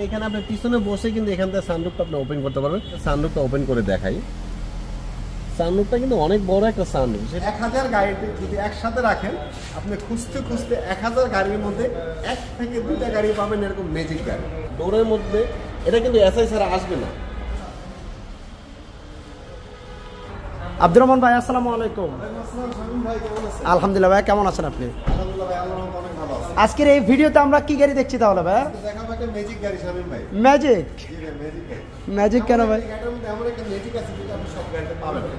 এখানে আপনি পিছনে বসে কিন্তু এখান থেকে সানরুফটা আপনি ওপেন করতে পারবেন। সানরুফটা ওপেন করে দেখাই। সানরুফটা কিন্তু অনেক বড় একটা সানরুফ। 1000 গাড়িতে যদি একসাথে রাখেন, আপনি খুঁজতে খুঁজতে 1000 গাড়ির মধ্যে 1 থেকে 2টা গাড়ি পাবেন এরকম ম্যাজিক গাড়ি। ডোরের মধ্যে এটা কিন্তু এসআই ছাড়া আসবে না। আব্দুর রহমান ভাই, আসসালামু আলাইকুম। আলহামদুলিল্লাহ ভাই, কেমন আছেন আপনি? আজকের এই ভিডিওতে আমরা কি গাড়ি দেখছি তাহলে ভাই? দেখাবো একটা ম্যাজিক গাড়ি শামীম ভাই। ম্যাজিক? ম্যাজিক কেন ভাই? এটার মধ্যে এমন একটা ম্যাজিক আছে যেটা আপনি সব গাড়িতে পাবেন না।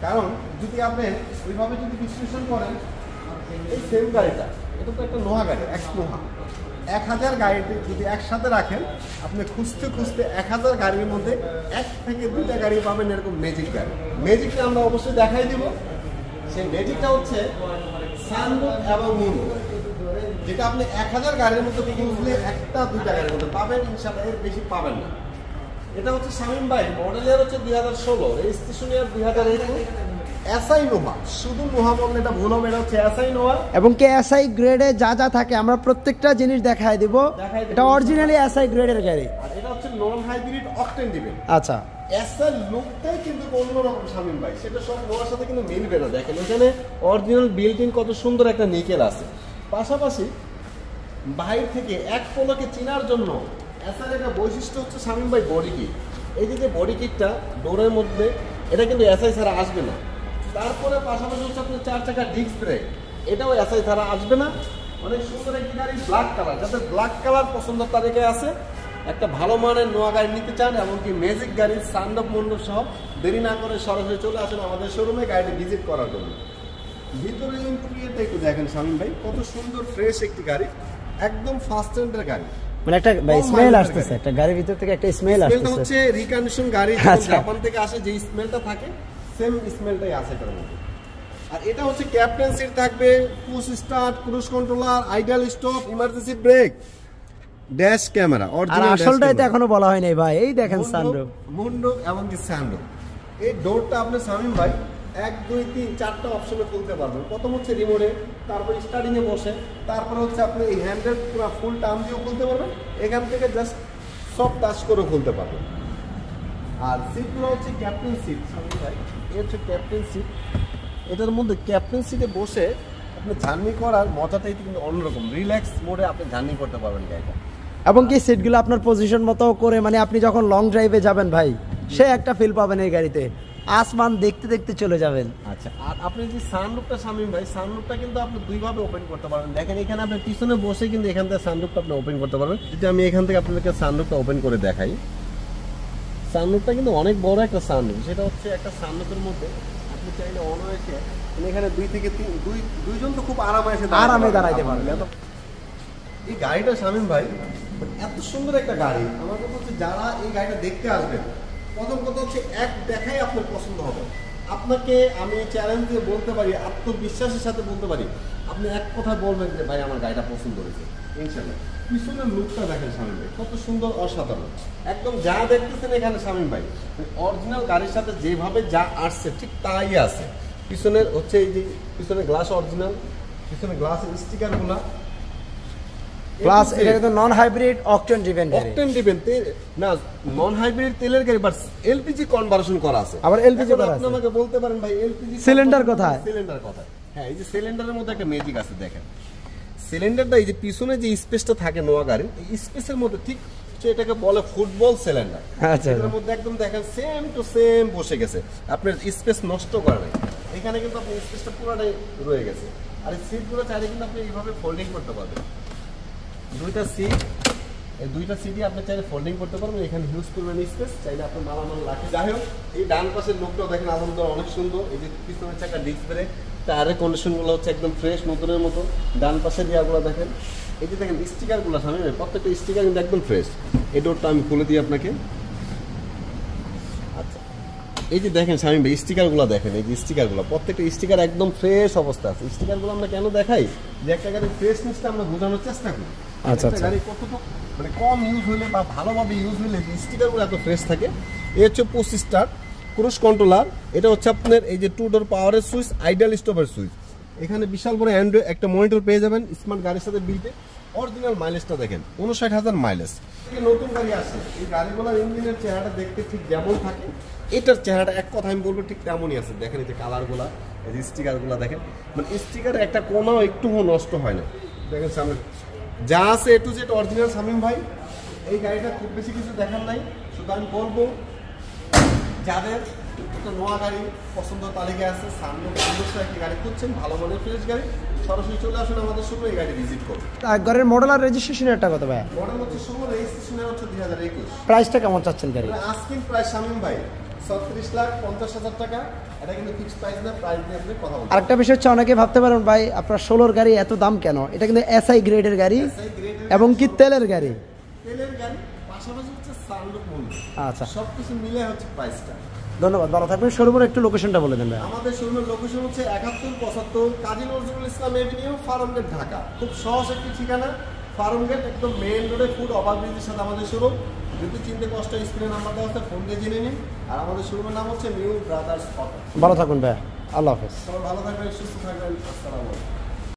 কারণ যদি আপনি ওইভাবে যদি বিশ্লেষণ করেন, এই সেম গাড়িটা এটা তো একটা নোহা গাড়ি, এক্স নোহা। 1000 গাড়িতে যদি একসাথে রাখেন, আপনি খুঁজতে খুঁজতে 1000 গাড়ির মধ্যে 1 থেকে 2টা গাড়ি পাবেন এরকম ম্যাজিক গাড়ি। ম্যাজিকটা আমরা অবশ্যই দেখাই দিব। সেই ম্যাজিকটা হচ্ছে সানরুফ এবং মুনরুফ, যেটা আপনি 1000 গাড়ির মধ্যে খুঁজলে 1-2টা গাড়ির মধ্যে পাবেন, ইনশাআল্লাহ এর বেশি পাবেন না। এটা হচ্ছে শামীম ভাই, মডেল ইয়ার হচ্ছে 2016, রেজিস্ট্রেশন ইয়ার 2021। এসআই নোহা, শুধু নোহা বললে এটা ভুল হবে, এটা হচ্ছে এসআই নোহা। এবং কে এসআই গ্রেডে যা যা থাকে আমরা প্রত্যেকটা জিনিস দেখাই দিব। এটা অরিজিনালি এসআই গ্রেডের গাড়ি। আর এটা হচ্ছে নন হাইব্রিড অকটেন দিবেন। আচ্ছা, এসআই লুকটাই কিন্তু অন্যরকম শামীম ভাই, সেটা সব নোহার সাথে কিন্তু মিলবে না। দেখেন এখানে অরিজিনাল বিল্ট ইন কত সুন্দর একটা নিকেল আছে। পাশাপাশি বাইরে থেকে এক পলকে চেনার জন্য এসআই একটা বৈশিষ্ট্য হচ্ছে শামীম ভাই বডি কিট। এই যে বডি কিটটা ডোরের মধ্যে, এটা কিন্তু এসআই ছাড়া আসবে না। তারপরে পাশাপাশি হচ্ছে আপনার 4 চাকার ডিস্ক ব্রেক, এটাও এসআই ছাড়া আসবে না। অনেক সুন্দর একটি গাড়ি, ব্ল্যাক কালার। যাদের ব্ল্যাক কালার পছন্দের তালিকায় আছে, একটা ভালো মানের নোয়া গাড়ি নিতে চান, এমনকি ম্যাজিক গাড়ির সানরুফ মুনরুফ সহ, দেরি না করে সরাসরি চলে আসেন আমাদের শোরুমে গাড়িটি ভিজিট করার জন্য। ভিতরে ইন্টেরিয়রটা একটু দেখেন শামীম ভাই, কত সুন্দর ফ্রেশ একটি গাড়ি, একদম ফার্স্ট হ্যান্ডের গাড়ি। মানে একটা স্মেল আসতেছে, একটা গাড়ির ভিতর থেকে একটা স্মেল আসতেছে। স্মেলটা হচ্ছে রিকন্ডিশন গাড়ি, জাপান থেকে আসে যে স্মেলটা থাকে, সেম স্মেলটাই আছে এটার মধ্যে। আর এটা হচ্ছে ক্যাপ্টেন সিট থাকবে, push start, cruise controller, idle stop, emergency brake, dash camera. আর আসলটাই তো এখনো বলা হয় নাই ভাই। এই দেখেন সানরুফ, মুনরুফ এবং কি সানরুফ। এই ডোরটা আপনি শামীম ভাই 1, 2, 3, 4টা অপশনে খুলতে পারবেন। প্রথম হচ্ছে রিমোটে, তারপর স্টার্টিং এ বসে, তারপরে হচ্ছে আপনি এই হ্যান্ডেল পুরো ফুল টার্ম দিয়েও খুলতে পারবেন, এখান থেকে জাস্ট সব টাচ করে খুলতে পারবেন। আর সিটগুলো হচ্ছে ক্যাপ্টেন সিট শামীম ভাই, এই হচ্ছে ক্যাপ্টেন সিট। এটার মধ্যে ক্যাপ্টেন সিটে বসে আপনি জার্নি করার মজাটাই কিন্তু অন্যরকম, রিল্যাক্স মোডে আপনি জার্নি করতে পারবেন গাড়িটা। এবং কি সিটগুলো আপনার পজিশন মতো করে, মানে আপনি যখন লং ড্রাইভে যাবেন ভাই, সে একটা ফিল পাবেন এই গাড়িতে, আসমান দেখতে দেখতে চলে যাবেন। আচ্ছা, আর আপনি যে সানরুফটা শামীম ভাই, সানরুফটা কিন্তু আপনি দুইভাবে ওপেন করতে পারবেন। দেখেন এখানে আপনি পিছনে বসে কিন্তু এখান থেকে সানরুফটা আপনি ওপেন করতে পারবেন। যদি আমি এখান থেকে আপনাদেরকে সানরুফটা ওপেন করে দেখাই, সানরুফটা কিন্তু অনেক বড় একটা সানরুফ। সেটা হচ্ছে একটা সানরুফের মধ্যে আপনি চাইলে অনায়াসে এখানে 2 থেকে 3 দুইজন তো খুব আরামে দাঁড়াইতে পারবেন। এই গাড়িটা শামীম ভাই এত সুন্দর একটা গাড়ি, আমার কথা হচ্ছে যারা এই গাড়িটা দেখতে আসবেন, প্রথম কথা হচ্ছে এক দেখাই আপনার পছন্দ হবে। আপনাকে আমি চ্যালেঞ্জ দিয়ে বলতে পারি, আত্মবিশ্বাসের সাথে বলতে পারি, আপনি এক কথা বলবেন যে ভাই আমার গাড়িটা পছন্দ হয়েছে ইনশাআল্লাহ। পিছনের লুকটা দেখেন শামীম ভাই, কত সুন্দর, অসাধারণ। একদম যা দেখতেছেন এখানে শামীম ভাই, অরিজিনাল গাড়ির সাথে যেভাবে যা আসছে ঠিক তাই আছে। পিছনের হচ্ছে এই যে পিছনে গ্লাস অরিজিনাল, পিছনে গ্লাসের স্টিকারগুলো প্লাস এটা কিন্তু নন হাইব্রিড অকটেন ড্রিভেন গাড়ি। অকটেন ড্রিভেন না, নন হাইব্রিড তেলের গাড়ি, বাট এলপিজি কনভার্সন করা আছে। আবার এলপিজি করা আছে। আপনি আমাকে বলতে পারেন ভাই এলপিজি সিলিন্ডার কোথায়? সিলিন্ডার কোথায়? হ্যাঁ, এই যে সিলিন্ডারের মধ্যে একটা ম্যাজিক আছে। দেখেন সিলিন্ডারটা, এই যে পিছনে যে স্পেসটা থাকে নোয়া গাড়ির, এই স্পেসের মধ্যে ঠিক এটাকে বলে ফুটবল সিলিন্ডার। আচ্ছা, এর মধ্যে একদম দেখেন সেম টু সেম বসে গেছে, আপনার স্পেস নষ্ট করে নাই। এখানে কিন্তু আপনি স্পেসটা পুরোটাই রয়ে গেছে। আর এই সিটগুলো চাইলে কিন্তু আপনি এইভাবে ফোল্ডিং করতে পারবেন। দুইটা সিট, এই দুইটা সিটই আপনি চাইলে ফোল্ডিং করতে পারবেন। এখানে হিউজ পরিমাণ স্পেস, চাইলে আপনি মালামাল রাখেন। যাই হোক, এই ডান পাশের লোকটাও দেখেন আলহামদুলিল্লাহ অনেক সুন্দর। এই যে পিছনের চাকা ডিস্ক ব্রেক, টায়ারের কন্ডিশনগুলো হচ্ছে একদম ফ্রেশ নতুনের মতো। ডান পাশের ইয়াগুলো দেখেন, এই যে দেখেন স্টিকারগুলো সামনে, প্রত্যেকটা স্টিকার কিন্তু একদম ফ্রেশ। এই ডোরটা আমি খুলে দিই আপনাকে। আচ্ছা, এই যে দেখেন শামীম ভাই স্টিকারগুলো দেখেন, এই যে স্টিকারগুলো প্রত্যেকটা স্টিকার একদম ফ্রেশ অবস্থা আছে। স্টিকারগুলো আমরা কেন দেখাই, যে একটা গাড়ির ফ্রেশনেসটা আমরা বোঝানোর চেষ্টা করি। আচ্ছা, গাড়ি কতটুকু মানে কম ইউজ হলে বা ভালোভাবে ইউজ হলে স্টিকারগুলো এত ফ্রেশ থাকে। এই হচ্ছে পুশ স্টার্ট, ক্রুজ কন্ট্রোলার, এটা হচ্ছে আপনার এই যে 2 ডোর পাওয়ারের সুইচ, আইডল স্টপের সুইচ। এখানে বিশাল বড় অ্যান্ড্রয়েড একটা মনিটর পেয়ে যাবেন স্মার্ট গাড়ির সাথে বিলতে। অরিজিনাল মাইলেজটা দেখেন 59,000 মাইলেজ। নতুন গাড়ি আসে, এই গাড়িগুলোর ইঞ্জিনের চেহারাটা দেখতে ঠিক যেমন থাকে এটার চেহারাটা এক কথা আমি বলবো ঠিক তেমনই আছে। দেখেন এই যে কালারগুলা, এই যে স্টিকারগুলো দেখেন, মানে স্টিকারে একটা কোনাও একটুও নষ্ট হয় না। দেখেন সামনে যা আছে এ টু জেড অরিজিনাল শামীম ভাই। এই গাড়িটা খুব বেশি কিছু দেখার নাই, শুধু আমি বলবো যাদের একটা নোয়া গাড়ি পছন্দ তালিকায় আছে, সানরুফ একটি গাড়ি খুঁজছেন, ভালো মানের ফ্রেশ গাড়ি, সরাসরি চলে আসুন আমাদের শোরুমে, এই গাড়ি ভিজিট করুন। গাড়ির মডেল আর রেজিস্ট্রেশনের একটা কত ভাই? মডেল হচ্ছে 16, রেজিস্ট্রেশনের হচ্ছে 2021। প্রাইসটা কেমন চাচ্ছেন গাড়ি? আস্কিং প্রাইস শামীম ভাই 36,50,000 টাকা। এটা কিন্তু ফিক্সড প্রাইস না, প্রাইস দিয়ে আপনি কথা বলবেন। আরেকটা বিষয় হচ্ছে অনেকে ভাবতে পারেন ভাই আপনার 16 গাড়ি এত দাম কেন? এটা কিন্তু এসআই গ্রেডের গাড়ি এবং কি তেলের গাড়ি। তেলের গাড়ি পাশাপাশি হচ্ছে সানরুফ মূল্য, আচ্ছা সবকিছু মিলে হচ্ছে প্রাইসটা। ধন্যবাদ, ভালো থাকবেন। শোরুমের একটু লোকেশনটা বলে দেন ভাই। আমাদের শোরুমের লোকেশন হচ্ছে 7175 কাজী নজরুল ইসলাম এভিনিউ, ফার্মগেট, ঢাকা। খুব সহজ একটি ঠিকানা, ফার্মগেট একদম মেইন রোডে, ফুড ওভারব্রিজের সাথে আমাদের শোরুম। যদি চিনতে কষ্ট স্ক্রিনে নাম্বার দেওয়া আছে, ফোন দিয়ে জেনে নিন। আর আমাদের শোরুমের নাম হচ্ছে নিউ ব্রাদার্স অটো। ভালো থাকুন ভাই, আল্লাহ হাফেজ। সবাই ভালো থাকবেন, সুস্থ থাকবেন, আসসালামু আলাইকুম।